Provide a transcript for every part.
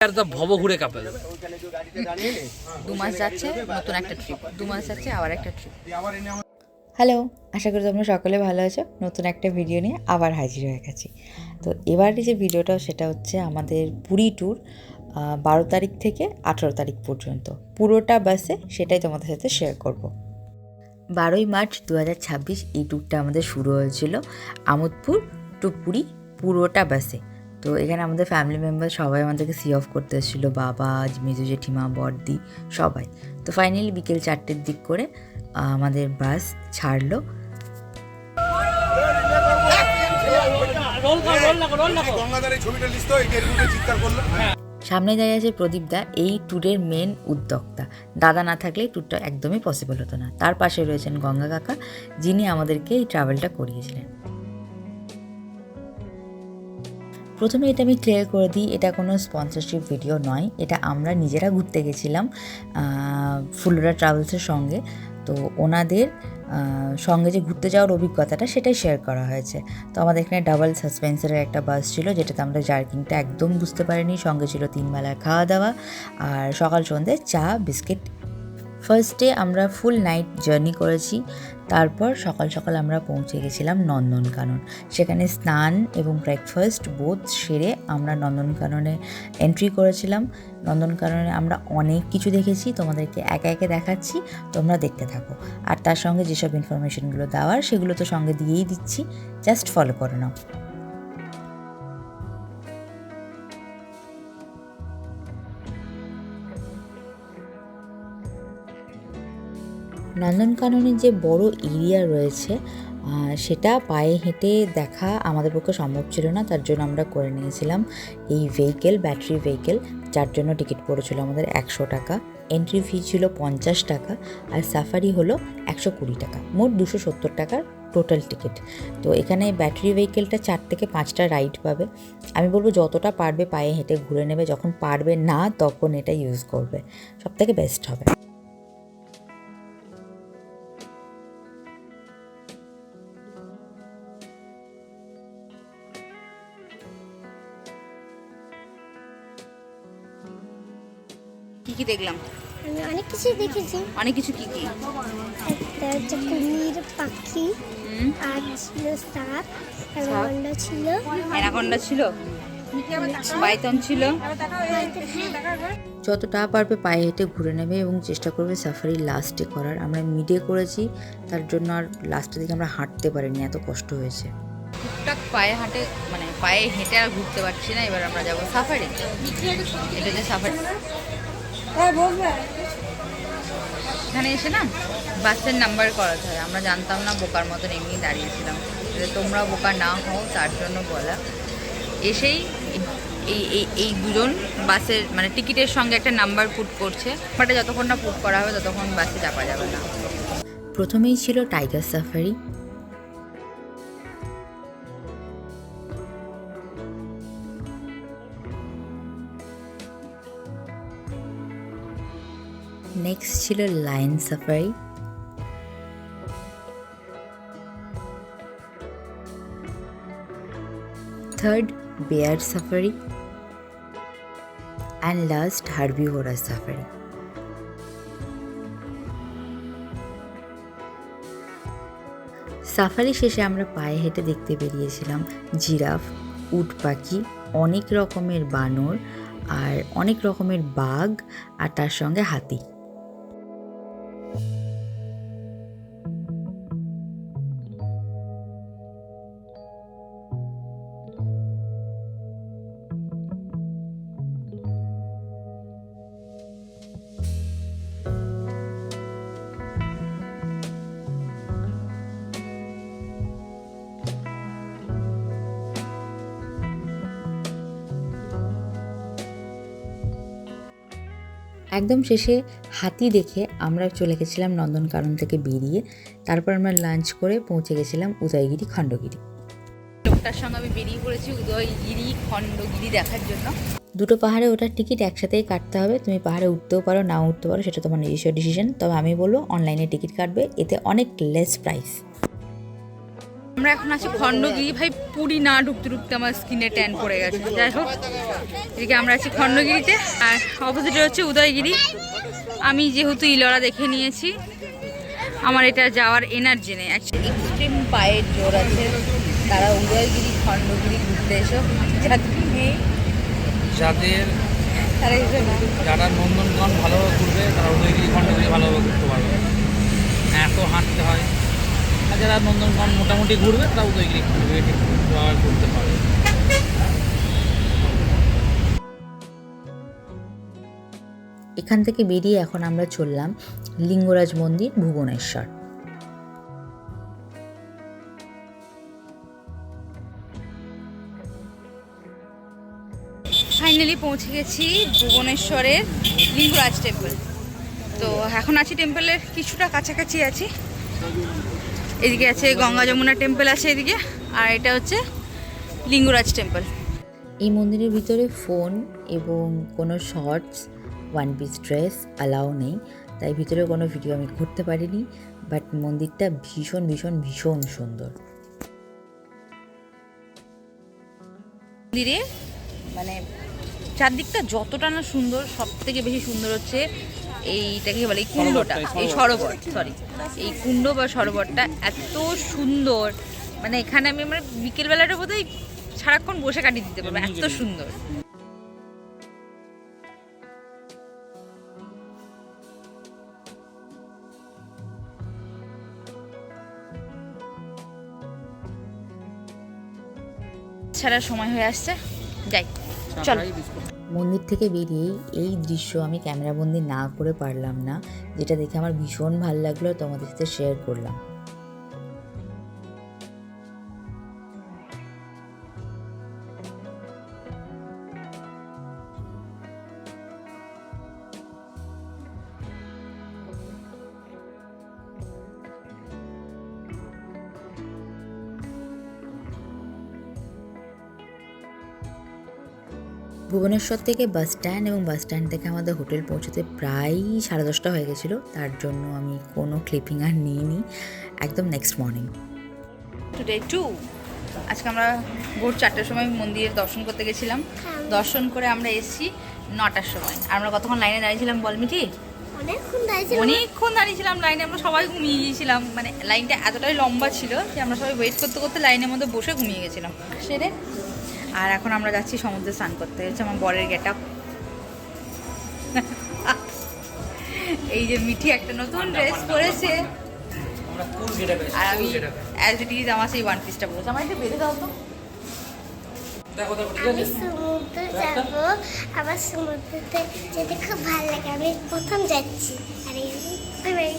ভবঘুরে couple 2 মাস যাচ্ছে নতুন একটা ট্রিপ, 2 মাস যাচ্ছে আবার একটা ট্রিপ। হ্যালো, আশা করি তোমরা সকলে ভালো আছো। নতুন একটা ভিডিও নিয়ে আবার হাজির হয়ে গেছি। তো এবারে যে ভিডিওটা সেটা হচ্ছে আমাদের পুরী ট্যুর, 12 তারিখ থেকে 18 তারিখ পর্যন্ত পুরোটা বাসে, সেটাই তোমাদের সাথে শেয়ার করব। 12ই মার্চ 2026 এই ট্যুরটা আমাদের শুরু হয়েছিল আমোদপুর টু পুরী পুরোটা বাসে। তো এখানে আমাদের ফ্যামিলি মেম্বার সবাই আমাদেরকে সি অফ করতে এসেছিলো, বাবা, মেজো জেঠিমা, বড়দি সবাই। তো ফাইনালি বিকেল 4টের দিক করে আমাদের বাস ছাড়লো। সামনে দাঁড়িয়ে আছে প্রদীপ দা, এই ট্যুরের মেন উদ্যোক্তা। দাদা না থাকলে এই ট্যুরটা একদমই পসিবল হতো না। তার পাশে রয়েছেন গঙ্গা কাকা, যিনি আমাদেরকে এই ট্রাভেলটা করিয়েছিলেন। প্রথমে এটা আমি ক্লিয়ার করে দিই, এটা কোনো স্পন্সরশিপ ভিডিও নয়, এটা আমরা নিজেরা ঘুরতে গেছিলাম ফুলোরা ট্রাভেলসের সঙ্গে। তো ওনাদের সঙ্গে যে ঘুরতে যাওয়ার অভিজ্ঞতাটা সেটাই শেয়ার করা হয়েছে। তো আমাদের এখানে ডাবল সাসপেন্সারের একটা বাস ছিল, যেটাতে আমরা জার্কিংটা একদম বুঝতে পারিনি। সঙ্গে ছিল 3 বেলার খাওয়া দাওয়া আর সকাল সন্ধ্যে চা বিস্কিট। ফার্স্ট ডে আমরা ফুল নাইট জার্নি করেছি। তারপর সকাল সকাল আমরা পৌঁছে গেছিলাম নন্দনকানন। সেখানে স্নান এবং ব্রেকফাস্ট বোথ সেরে আমরা নন্দনকাননে এন্ট্রি করেছিলাম। নন্দনকাননে আমরা অনেক কিছু দেখেছি, তোমাদেরকে একে একে দেখাচ্ছি, তোমরা দেখতে থাকো। আর তার সঙ্গে যেসব ইনফরমেশনগুলো দেওয়ার সেগুলো তো সঙ্গে দিয়েই দিচ্ছি, জাস্ট ফলো করে নাও। নন্দনকাননের যে বড় এরিয়া রয়েছে সেটা পায়ে হেঁটে দেখা আমাদের পক্ষে সম্ভব ছিল না। তার জন্য আমরা করে নিয়েছিলাম এই ভেহিকেল, ব্যাটারি ভেহিকেল, যার জন্য টিকিট পড়েছিল আমাদের 100 টাকা। এন্ট্রি ফি ছিল 50 টাকা আর সাফারি হলো 120 টাকা, মোট 270 টাকার টোটাল টিকিট। তো এখানে ব্যাটারি ভেহিকেলটা 4 থেকে 5টা রাইড পাবে। আমি বলবো যতটা পারবে পায়ে হেঁটে ঘুরে নেবে, যখন পারবে না তখন এটা ইউজ করবে, সবথেকে বেস্ট হবে। কি দেখলাম? আমি অনেক কিছু দেখেছি। অনেক কিছু কি কি? একটা হচ্ছে কুমির, পাখি, আর ছিল সাপ, অ্যানাকোন্ডা ছিল, পাইথন ছিল। যতটা পারবে পায়ে হেঁটে ঘুরে নেবে এবং চেষ্টা করবে সাফারি লাস্টে করার। আমরা মিডে করেছি, তার জন্য আর লাস্টের দিকে আমরা হাঁটতে পারিনি, এত কষ্ট হয়েছে। টুকটাক পায়ে হেঁটে আর ঘুরতে পারছি না। এবার আমরা যাবো সাফারি। এটা যে সাফারি, এখানে এসে না বাসের নাম্বার করাতে হয়। আমরা জানতাম না, বোকার মতন এমনি দাঁড়িয়েছিলাম। তোমরা বোকা না হও তার জন্য বলা। এসেই এই দুজন বাসের টিকিটের সঙ্গে একটা নাম্বার পুট করছে, বাট যতক্ষণ না পুট করা হবে ততক্ষণ বাসে চাপা যাবে না। প্রথমেই ছিল টাইগার সাফারি। নেক্সট ছিল lion safari. Third bear safari and last herbivorous safari. Safari শেষে আমরা পায়ে হেঁটে দেখতে বেরিয়েছিলাম জিরাফ, উট পাখি, অনেক রকমের বানর আর অনেক রকমের বাঘ আর তার সঙ্গে হাতি। একদম শেষে হাতি দেখে আমরা চলে গেছিলাম নন্দনকানন থেকে বেরিয়ে। তারপর আমরা লাঞ্চ করে পৌঁছে গেছিলাম উদয়গিরি, খণ্ডগিরি। লোকটার সঙ্গে আমি বেরিয়ে পড়েছি উদয়গিরি, খণ্ডগিরি দেখার জন্য। দুটো পাহাড়ে ওঠার টিকিট একসাথেই কাটতে হবে। তুমি পাহাড়ে উঠতেও পারো, না উঠতে পারো, সেটা তোমার নিজস্ব ডিসিশন। তবে আমি বলবো অনলাইনে টিকিট কাটবে, এতে অনেক লেস প্রাইস। আমরা এখন আছি খণ্ডগিরি। ভাই পুরী না ঢুকতে ঢুকতে আমার স্কিনে ট্যান পড়ে গেছে। যাই হোক, এদিকে আমরা আছি খণ্ডগিরিতে, আর অপোজিটে হচ্ছে উদয়গিরি। আমি যেহেতু ইলরা দেখে নিয়েছি, আমার এটা যাওয়ার এনার্জি নেই। এক্সট্রিম পায়ের জোর আছে, তারা উদয়গিরি খণ্ডগিরি ঘুরতে এসো। যাদের নেই যাদের তারা এসো না। যারা নন্দনকানন ভালোভাবে ঘুরবে তারা উদয়গিরি খণ্ডগিরি ভালোভাবে ঘুরতে পারবে, এত হাঁটতে হয়। আর যারা নন্দনকানন মোটামুটি ঘুরবে তারা উদয়গিরি খণ্ডগিরি ঠিকভাবে ঘুরতে পারবে। এখান থেকে বেরিয়ে এখন আমরা চললাম লিঙ্গরাজ মন্দির ভুবনেশ্বর। ফাইনালি পৌঁছে গেছি ভুবনেশ্বরের লিঙ্গরাজ টেম্পল। তো এখন আছি টেম্পলের কিছুটা কাছাকাছি আছি। এদিকে আছে গঙ্গা যমুনা টেম্পল আছে এদিকে, আর এটা হচ্ছে লিঙ্গরাজ টেম্পল। এই মন্দিরের ভিতরে ফোন এবং কোনো shorts, one piece dress allow নেই, তাই ভিতরে কোনো ভিডিও আমি করতে পারিনি। বাট মন্দিরটা ভীষণ ভীষণ ভীষণ সুন্দর। মন্দিরে মানে চারদিকটা যতটা না সুন্দর, সব থেকে বেশি সুন্দর হচ্ছে এইটাকে বলে এই কুণ্ডটা, এই সরোবর, সরি এই কুণ্ড বা সরোবরটা এত সুন্দর। মানে এখানে আমি আমার বিকেলবেলাটা বোধহয় সারাক্ষণ বসে কাটিয়ে দিতে পারবো, এত সুন্দর। ছাড়া সময় হয়ে আসছে, যাই চলো। মন্দির থেকে বেরিয়েই এই দৃশ্য আমি ক্যামেরাবন্দি না করে পারলাম না, যেটা দেখে আমার ভীষণ ভালো লাগলো, তোমাদের সাথে শেয়ার করলাম। ভুবনেশ্বর থেকে বাস স্ট্যান্ড এবং বাস স্ট্যান্ড থেকে আমাদের হোটেল পৌঁছতে প্রায় 10:30 হয়ে গেছিলো। তার জন্য আমি কোনো ক্লিপিং আর নিইনি, একদম নেক্সট মর্নিং। টুডে 2 আজকে আমরা ভোর 4টার সময় মন্দিরের দর্শন করতে গেছিলাম। দর্শন করে আমরা এসেছি 9টার সময়। আর আমরা কতক্ষণ লাইনে দাঁড়িয়েছিলাম বল মিঠি? অনেকক্ষণ দাঁড়িয়েছিলাম লাইনে, আমরা সবাই ঘুমিয়ে গিয়েছিলাম। মানে লাইনটা এতটাই লম্বা ছিল যে আমরা সবাই ওয়েট করতে করতে লাইনের মধ্যে বসে ঘুমিয়ে গেছিলাম সেরে। আর এখন আমরা যাচ্ছি সমুদ্রে স্নান করতে। হচ্ছে আমার বরের গেট আপ। এই যে মিঠি একটা নতুন ড্রেস পরেছে, আর আমি অ্যাজ ইট ইজ আমার সেই ওয়ান পিসটা পরেছে। আমার একটু বেঁধে দাও তো। আমি সমুদ্রে যাব, আবার সমুদ্রতে যেতে খুব ভালো লাগে। আমি প্রথম যাচ্ছি। আরে বাই।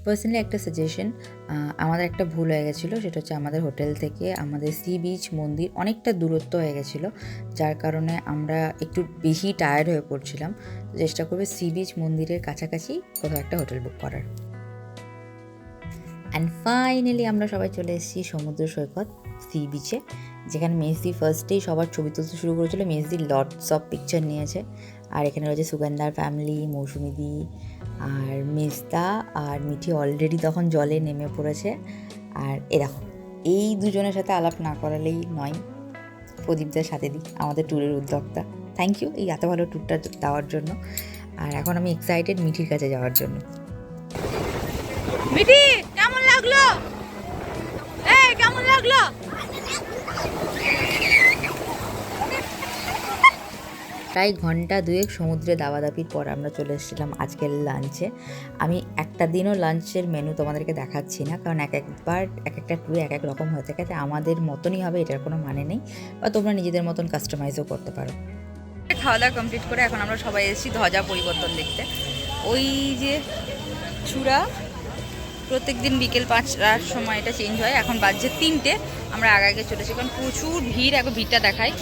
পার্সোনালি একটা সাজেশন, আমাদের একটা ভুল হয়ে গেছিলো, সেটা হচ্ছে আমাদের হোটেল থেকে আমাদের সি বিচ মন্দির অনেকটা দূরত্ব হয়ে গেছিলো, যার কারণে আমরা একটু বেশি টায়ার্ড হয়ে পড়ছিলাম। তো চেষ্টা করবে সি বিচ মন্দিরের কাছাকাছি কোথাও একটা হোটেল বুক করার। অ্যান্ড ফাইনালি আমরা সবাই চলে এসেছি সমুদ্র সৈকত সি বিচে, যেখানে মেসদি ফার্স্টেই সবার ছবি তুলতে শুরু করেছিল। মেসদি লটস অফ পিকচার নিয়েছে। আর এখানে রয়েছে সুগন্ধার ফ্যামিলি, মৌসুমিদি আর মেজদা আর মিঠি অলরেডি তখন জলে নেমে পড়েছে। আর এরকম এই দুজনের সাথে আলাপ না করালেই নয়। প্রদীপদার সাথে দিই, আমাদের ট্যুরের উদ্যোক্তা। থ্যাংক ইউ এই এত ভালো ট্যুরটা দেওয়ার জন্য। আর এখন আমি এক্সাইটেড মিঠির কাছে যাওয়ার জন্য। মিঠি কেমন লাগলো? কেমন লাগলো? প্রায় ঘন্টা দুয়েক সমুদ্রে দাবাদাবির পর আমরা চলে এসেছিলাম আজকের লাঞ্চে। আমি একটা দিনও লাঞ্চের মেনু তোমাদেরকে দেখাচ্ছি না, কারণ একবার এক একটা ট্যুরে এক এক রকম হয়ে থাকে। আমাদের মতনই হবে, এটার কোনো মানে নেই, বা তোমরা নিজেদের মতন কাস্টমাইজও করতে পারো। খাওয়া দাওয়া কমপ্লিট করে এখন আমরা সবাই এসেছি ধ্বজা পরিবর্তন দেখতে। ওই যে চূড়া প্রত্যেক দিন বিকেল 5টার সময় এটা চেঞ্জ হয়। এখন বাজছে 3টে, আমরা আগে চলেছি কারণ প্রচুর ভিড়। এখন ভিড়টা দেখাই।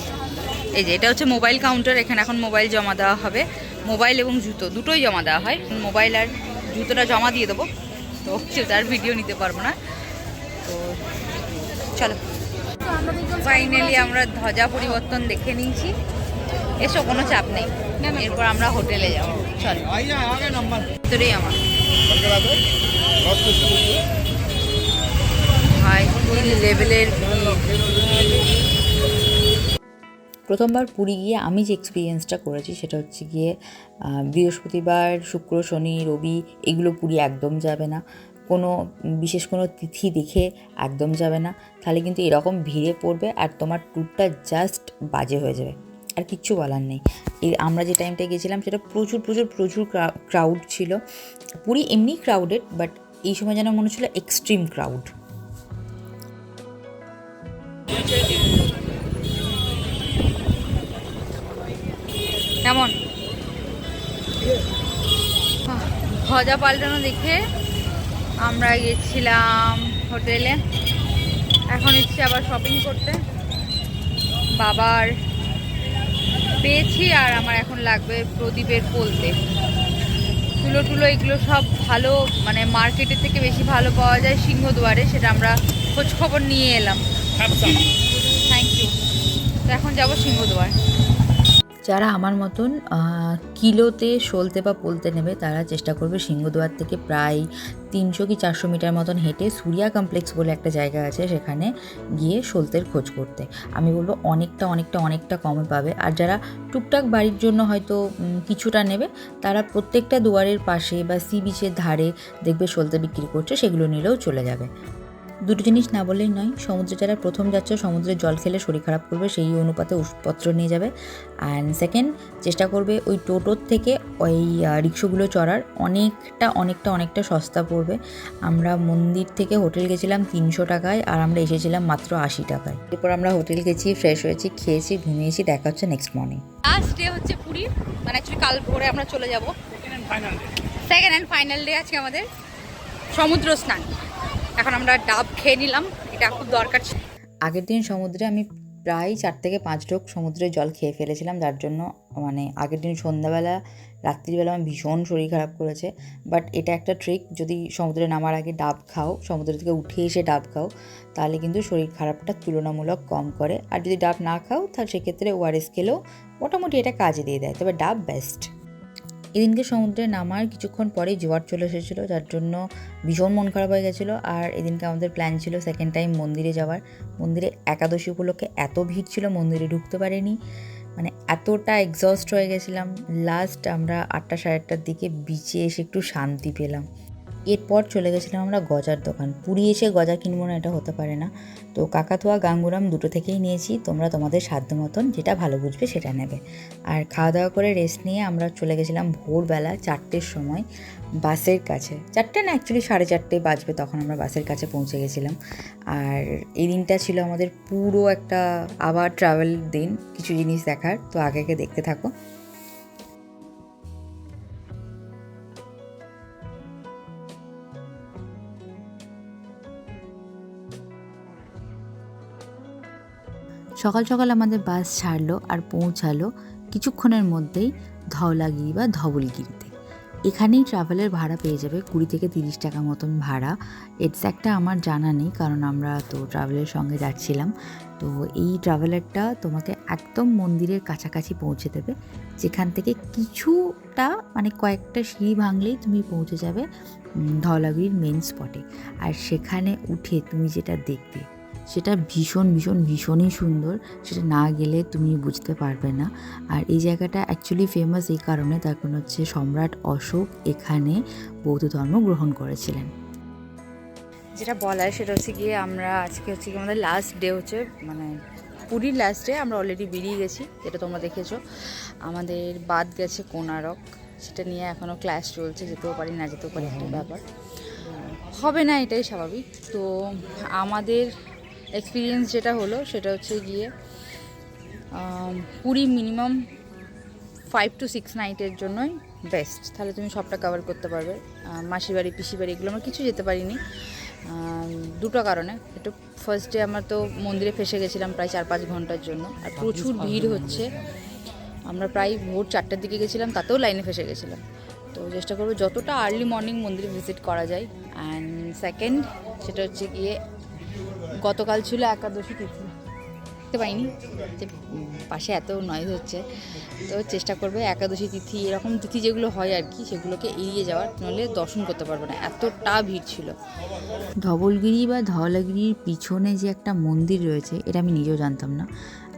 এই যে এটা হচ্ছে মোবাইল কাউন্টার, এখানে এখন মোবাইল জমা দেওয়া হবে। মোবাইল এবং জুতো দুটোই জমা দেওয়া হয়। মোবাইল আর জুতোটা জমা দিয়ে দেবো, তো তার ভিডিও নিতে পারবো না। তো চলো, ফাইনালি আমরা ধ্বজা পরিবর্তন দেখে নিয়েছি। এসো, কোনো চাপ নেই। এরপর আমরা হোটেলে যাবো। চলো ভিতরেই আমার ভাই কি লেভেলের প্রথমবার পুরী গিয়ে আমি যে এক্সপিরিয়েন্সটা করেছি সেটা হচ্ছে গিয়ে বৃহস্পতিবার, শুক্র, শনি, রবি এগুলো পুরী একদম যাবে না। কোনো বিশেষ কোনো তিথি দেখে একদম যাবে না, তাহলে কিন্তু এরকম ভিড়ে পড়বে আর তোমার ট্যুরটা জাস্ট বাজে হয়ে যাবে। আর কিচ্ছু বলার নেই। আমরা যে টাইমটায় গেছিলাম সেটা প্রচুর প্রচুর প্রচুর ক্রাউড ছিল। পুরী এমনি ক্রাউডেড, বাট এই সময় যেন মনে হচ্ছিল এক্সট্রিম ক্রাউড। কেমন ভজা পাল্টানো দেখে আমরা গেছিলাম হোটেলে। এখন ইচ্ছে আবার শপিং করতে। বাবার পেয়েছি আর আমার এখন লাগবে প্রদীপের পলতে। তুলো টুলো এগুলো সব ভালো, মানে মার্কেটের থেকে বেশি ভালো পাওয়া যায় সিংহদুয়ারে, সেটা আমরা খোঁজ খবর নিয়ে এলাম। Thank you. তো এখন যাবো সিংহদুয়ার। যারা আমার মতন কিলোতে সলতে বা পলতে নেবে তারা চেষ্টা করবে সিংহদুয়ার থেকে প্রায় 300 কি 400 মিটার মতন হেঁটে সূর্যা কমপ্লেক্স বলে একটা জায়গা আছে, সেখানে গিয়ে সলতের খোঁজ করতে। আমি বলবো অনেকটা অনেকটা অনেকটা কমে পাবে। আর যারা টুকটাক বাড়ির জন্য হয়তো কিছুটা নেবে, তারা প্রত্যেকটা দুয়ারের পাশে বা সি বিচের ধারে দেখবে সলতে বিক্রি করছে, সেগুলো নিলেও চলে যাবে। দুটো জিনিস না বললেই নয়, সমুদ্রে যারা প্রথম যাচ্ছে সমুদ্রের জল খেলে শরীর খারাপ করবে, সেই অনুপাতে ওষুধপত্র নিয়ে যাবে। অ্যান্ড সেকেন্ড, চেষ্টা করবে ওই টোটোর থেকে ওই রিক্সাগুলো চড়ার, অনেকটা অনেকটা অনেকটা সস্তা পড়বে। আমরা মন্দির থেকে হোটেল গেছিলাম 300 টাকায় আর আমরা এসেছিলাম মাত্র 80 টাকায়। এরপর আমরা হোটেল গেছি, ফ্রেশ হয়েছি, খেয়েছি, ঘুমিয়েছি। দেখা হচ্ছে নেক্সট মর্নিং। লাস্ট ডে হচ্ছে পুরীর, মানে অ্যাকচুয়ালি কাল ভোরে আমরা চলে যাব। সেকেন্ড অ্যান্ড ফাইনাল ডে আজকে আমাদের সমুদ্র স্নান। এখন আমরা ডাব খেয়ে নিলাম, এটা খুব দরকার ছিল। আগের দিন সমুদ্রে আমি প্রায় 4 থেকে 5 ঢোক সমুদ্রের জল খেয়ে ফেলেছিলাম, যার জন্য মানে আগের দিন সন্ধ্যাবেলা রাত্রিবেলা আমার ভীষণ শরীর খারাপ করেছে। বাট এটা একটা ট্রিক, যদি সমুদ্রে নামার আগে ডাব খাও, সমুদ্র থেকে উঠে এসে ডাব খাও, তাহলে কিন্তু শরীর খারাপটা তুলনামূলক কম করে। আর যদি ডাব না খাও তাহলে সেক্ষেত্রে ওআরএস খেলেও মোটামুটি এটা কাজে দিয়ে দেয়, তবে ডাব বেস্ট। এদিনকে সমুদ্রে নামার কিছুক্ষণ পরেই জোয়ার চলে এসেছিলো, যার জন্য ভীষণ মন খারাপ হয়ে গেছিলো। আর এদিনকে আমাদের প্ল্যান ছিল সেকেন্ড টাইম মন্দিরে যাওয়ার। মন্দিরে একাদশী উপলক্ষে এত ভিড় ছিল, মন্দিরে ঢুকতে পারিনি, মানে এতটা এক্সস্ট হয়ে গেছিলাম। লাস্ট আমরা 8টা সাড়ে 8টার দিকে বিচে এসে একটু শান্তি পেলাম। এরপর চলে গেছিলাম আমরা গজার দোকান। পুরী এসে গজা কিনবো না এটা হতে পারে না, তো কাকাতুয়া গাঙ্গুরাম দুটো থেকেই নিয়েছি। তোমরা তোমাদের সাধ্য মতন যেটা ভালো বুঝবে সেটা নেবে। আর খাওয়া দাওয়া করে রেস্ট নিয়ে আমরা চলে গেছিলাম ভোরবেলা 4টের সময় বাসের কাছে। 4টে না, অ্যাকচুয়ালি 4:30 বাজবে তখন আমরা বাসের কাছে পৌঁছে গেছিলাম। আর এই দিনটা ছিল আমাদের পুরো একটা আবার ট্রাভেল দিন, কিছু জিনিস দেখার, তো আগে দেখতে থাকো। সকাল সকাল আমাদের বাস ছাড়লো আর পৌঁছালো কিছুক্ষণের মধ্যেই ধওলাগিরি বা ধবলগিরিতে। এখানেই ট্রাভেলের ভাড়া পেয়ে যাবে 20 থেকে 30 টাকা মতন ভাড়া। এক্স্যাক্টটা আমার জানা নেই, কারণ আমরা তো ট্রাভেলের সঙ্গে যাচ্ছিলাম। তো এই ট্রাভেলারটা তোমাকে একদম মন্দিরের কাছাকাছি পৌঁছে দেবে, যেখান থেকে কিছুটা মানে কয়েকটা সিঁড়ি ভাঙলেই তুমি পৌঁছে যাবে ধওলাগিরির মেন স্পটে। আর সেখানে উঠে তুমি যেটা দেখবে সেটা ভীষণ ভীষণ ভীষণই সুন্দর, সেটা না গেলে তুমি বুঝতে পারবে না। আর এই জায়গাটা অ্যাকচুয়ালি ফেমাস এই কারণে, তার কারণ হচ্ছে সম্রাট অশোক এখানে বৌদ্ধ ধর্ম গ্রহণ করেছিলেন। যেটা বলার সেটা হচ্ছে গিয়ে আমরা আজকে হচ্ছে গিয়ে আমাদের লাস্ট ডে হচ্ছে, মানে পুরীর লাস্ট ডে। আমরা অলরেডি বেরিয়ে গেছি, যেটা তোমরা দেখেছো। আমাদের বাদ গেছে কোনারক, সেটা নিয়ে এখনও ক্লাস চলছে, যেতেও পারি না যেতেও পারি, একটা ব্যাপার হবে না, এটাই স্বাভাবিক। তো আমাদের এক্সপিরিয়েন্স যেটা হলো সেটা হচ্ছে গিয়ে পুরী মিনিমাম 5 to 6 নাইটের জন্যই বেস্ট, তাহলে তুমি সবটা কভার করতে পারবে। মাসির বাড়ি, পিসির বাড়ি এগুলো আমরা কিছু যেতে পারিনি দুটো কারণে। একটু ফার্স্ট ডে আমরা তো মন্দিরে ফেসে গেছিলাম প্রায় 4-5 ঘন্টার জন্য, আর প্রচুর ভিড় হচ্ছে। আমরা প্রায় ভোর 4টার দিকে গেছিলাম, তাতেও লাইনে ফেসে গেছিলাম। তো চেষ্টা করবো যতটা আর্লি মর্নিং মন্দিরে ভিজিট করা যায়। অ্যান্ড সেকেন্ড সেটা হচ্ছে গিয়ে গতকাল ছিল একাদশী তিথি, দেখতে পাইনি যে পাশে এত নয়েজ হচ্ছে। তো চেষ্টা করবে একাদশী তিথি এরকম তিথি যেগুলো হয় আর কি সেগুলোকে এড়িয়ে যাওয়ার, নাহলে দর্শন করতে পারবে না, এতটা ভিড় ছিল। ধবলগিরি বা ধওলাগিরির পিছনে যে একটা মন্দির রয়েছে এটা আমি নিজেও জানতাম না।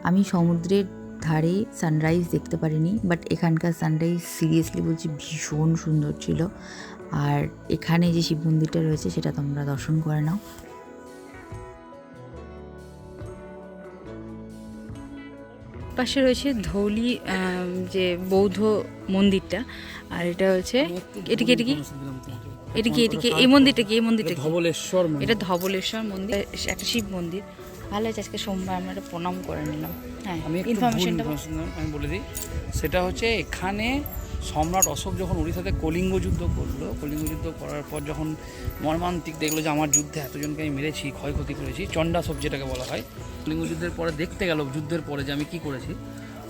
আমি সমুদ্রের ধারে সানরাইজ দেখতে পারিনি, বাট এখানকার সানরাইজ সিরিয়াসলি বলছি ভীষণ সুন্দর ছিল। আর এখানে যে শিব মন্দিরটা রয়েছে সেটা তোমরা দর্শন করে নাও। পাশে রয়েছে ধৌলি যে বৌদ্ধ মন্দিরটা, আর এটা হচ্ছে এটিকে এই মন্দিরটা কি ধবলেশ্বর এটা ধবলেশ্বর মন্দির, একটা শিব মন্দির। ভালো আছে, আজকে সোমবার আমরা এটা প্রণাম করে নিলাম। হ্যাঁ, আমি আমি বলে দিই, সেটা হচ্ছে এখানে সম্রাট অশোক যখন উড়িষ্যাতে কলিঙ্গ যুদ্ধ করলো, কলিঙ্গ যুদ্ধ করার পর যখন মর্মান্তিক দেখলো যে আমার যুদ্ধে এতজনকে আমি মেরেছি, ক্ষয়ক্ষতি করেছি, চণ্ডাশোক যেটাকে বলা হয়, কলিঙ্গ যুদ্ধের পরে দেখতে গেল যুদ্ধের পরে যে আমি কী করেছি,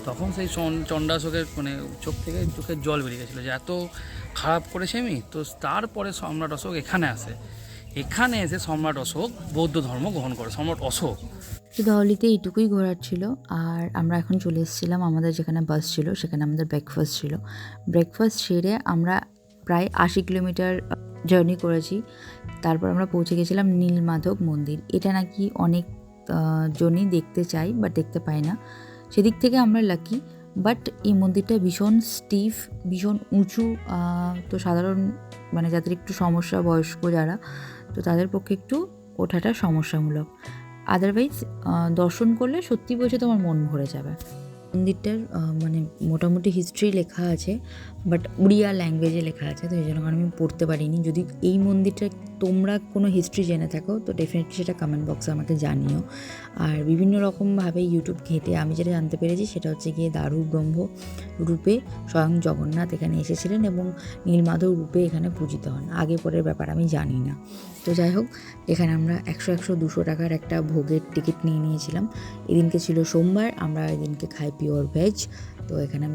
তখন সেই চণ্ডাশোকের মানে চোখ থেকে চোখের জল বেরিয়ে গেছিলো যে এত খারাপ করেছি আমি। তো তারপরে সম্রাট অশোক এখানে আসে, এখানে এসে সম্রাট অশোক বৌদ্ধ ধর্ম গ্রহণ করে, সম্রাট অশোক। তো ধওলিতে এইটুকুই ঘোরার ছিল। আর আমরা এখন চলে এসেছিলাম আমাদের যেখানে বাস ছিল, সেখানে আমাদের ব্রেকফাস্ট ছিল। ব্রেকফাস্ট সেরে আমরা প্রায় 80 কিলোমিটার জার্নি করেছি। তারপর আমরা পৌঁছে গেছিলাম নীলমাধব মন্দির। এটা নাকি অনেক জনই দেখতে চাই বাট দেখতে পায় না, সেদিক থেকে আমরা লাকি। বাট এই মন্দিরটা ভীষণ স্টিফ, ভীষণ উঁচু। তো সাধারণ মানে যাদের একটু সমস্যা, বয়স্ক যারা, তো তাদের পক্ষে একটু ওঠাটা সমস্যামূলক। আদারওয়াইজ দর্শন করলে সত্যি বলছে তোমার মন ভরে যাবে। মন্দিরটার মানে মোটামুটি হিস্ট্রি লেখা আছে, বাট উড়িয়া ল্যাঙ্গুয়েজে লেখা আছে, তো এই জন্য আমি পড়তে পারিনি। যদি এই মন্দিরটা তোমরা কোনো হিস্ট্রি জেনে থাকো তো ডেফিনেটলি সেটা কমেন্ট বক্সে আমাকে জানিও। আর বিভিন্ন রকমভাবে ইউটিউব ঘেঁটে আমি যেটা জানতে পেরেছি সেটা হচ্ছে গিয়ে দারু ব্রহ্ম রূপে স্বয়ং জগন্নাথ এখানে এসেছিলেন এবং নীলমাধব রূপে এখানে পূজিত হন। আগে পরের ব্যাপার আমি জানি না। তো যাই হোক, এখানে আমরা 100-200 টাকার একটা ভোগের টিকিট নিয়ে নিয়েছিলাম। এদিনকে ছিল সোমবার, আমরা এদিনকে খাই পিওর ভেজ। তো এখানে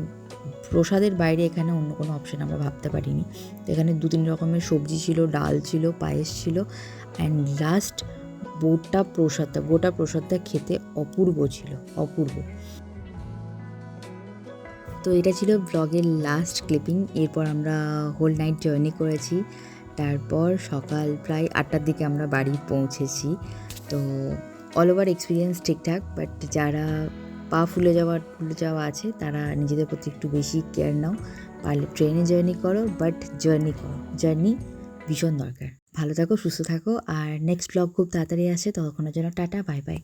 প্রসাদের বাইরে এখানে অন্য কোনো অপশান আমরা ভাবতে পারিনি। তো এখানে 2-3 রকমের সবজি ছিল, ডাল ছিল, পায়েস ছিল, অ্যান্ড লাস্ট গোটা প্রসাদটা খেতে অপূর্ব ছিল, অপূর্ব। তো এটা ছিল ব্লগের লাস্ট ক্লিপিং। এরপর আমরা হোল নাইট জার্নি করেছি। তারপর সকাল প্রায় 8টার দিকে আমরা বাড়ি পৌঁছেছি। তো অল ওভার এক্সপিরিয়েন্স ঠিকঠাক, বাট যারা পা ফুলে যাওয়া আছে তারা নিজেদের প্রতি একটু বেশি কেয়ার নাও। পারলে ট্রেনে জার্নি করো, বাট জার্নি ভীষণ দরকার। ভালো থাকো, সুস্থ থাকো, আর নেক্সট ব্লগ খুব তাড়াতাড়ি আসে, ততক্ষণের জন্য টাটা, বাই বাই।